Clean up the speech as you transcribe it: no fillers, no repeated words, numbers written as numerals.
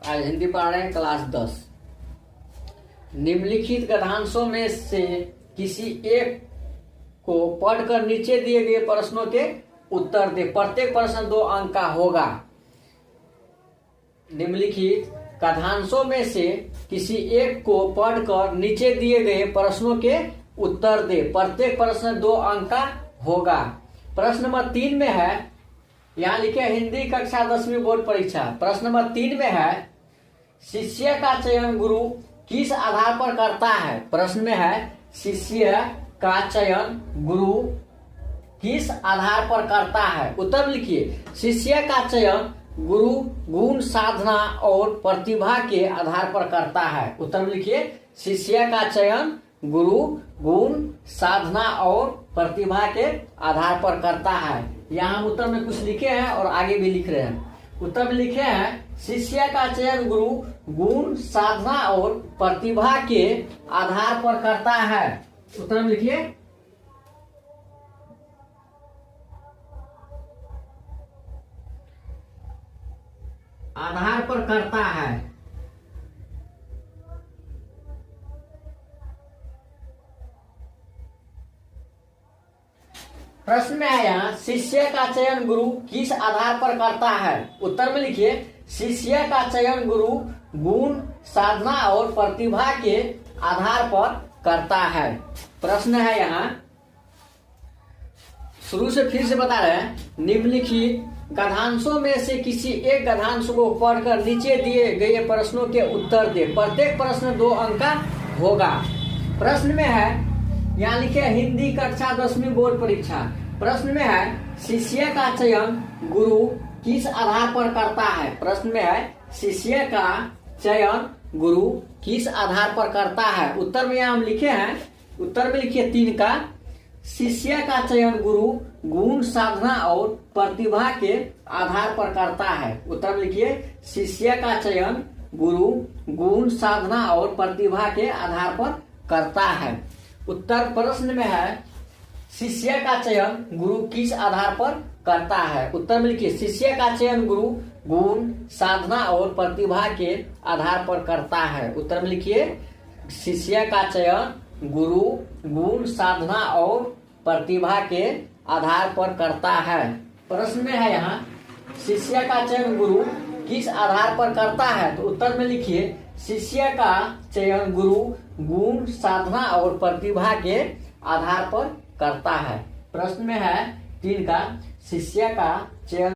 आज हिंदी पढ़ा रहे हैं क्लास 10। निम्नलिखित गद्यांशों में से किसी एक को पढ़कर नीचे दिए गए प्रश्नों के उत्तर दे। प्रत्येक प्रश्न 2 अंक का होगा। निम्नलिखित गद्यांशों में से किसी एक को पढ़कर नीचे दिए गए प्रश्नों के उत्तर दे। प्रत्येक प्रश्न 2 अंक का होगा। प्रश्न नंबर 3 में है, यहां लिखे हिंदी कक्षा 10वीं बोर्ड परीक्षा। प्रश्न नंबर 3 में है, शिष्य का चयन गुरु किस आधार पर करता है। प्रश्न में है, शिष्य का चयन गुरु किस आधार पर करता है। उत्तर लिखिए। शिष्य का चयन गुरु गुण, साधना और प्रतिभा के आधार पर करता है। उत्तर लिखिए। शिष्य का चयन गुरु गुण, साधना और प्रतिभा के आधार पर करता है। यहाँ हम उत्तर में कुछ लिखे हैं और आगे भी लिख रहे हैं। उत्तर में लिखे हैं, शिष्य का चयन गुरु गुण, साधना और प्रतिभा के आधार पर करता है। उत्तर में लिखिए। आधार पर करता है। प्रश्न में है यहाँ, शिष्य का चयन गुरु किस आधार पर करता है। उत्तर में लिखिए। शिष्य का चयन गुरु गुण, साधना और प्रतिभा के आधार पर करता है। प्रश्न है यहाँ, शुरू से फिर से बता रहे हैं। निम्नलिखित गद्यांशों में से किसी एक गद्यांश को पढ़कर नीचे दिए गए प्रश्नों के उत्तर दे। प्रत्येक प्रश्न 2 अंक का होगा। प्रश्न में है, यहाँ लिखे हिंदी कक्षा 10वीं बोर्ड परीक्षा। प्रश्न में है, शिष्य का चयन गुरु किस आधार पर करता है। प्रश्न में है, शिष्य का चयन गुरु किस आधार पर करता है। उत्तर में यहाँ हम लिखे हैं, उत्तर में लिखिए 3 का, शिष्य का चयन गुरु गुण, साधना और प्रतिभा के आधार पर करता है। उत्तर में लिखिए। शिष्य का चयन गुरु गुण, साधना और प्रतिभा के आधार पर करता है। उत्तर प्रश्न में है, शिष्य का चयन गुरु किस आधार पर करता है। उत्तर में लिखिए। शिष्य का चयन गुरु गुण, साधना और प्रतिभा के आधार पर करता है। उत्तर में लिखिए। शिष्य का चयन गुरु गुण, साधना और प्रतिभा के आधार पर करता है। प्रश्न में है यहाँ, शिष्य का चयन गुरु किस आधार पर करता है। तो उत्तर में लिखिए, शिष्य का चयन गुरु गुण, साधना और प्रतिभा के आधार पर करता है। प्रश्न में है 3 का, शिष्य का चयन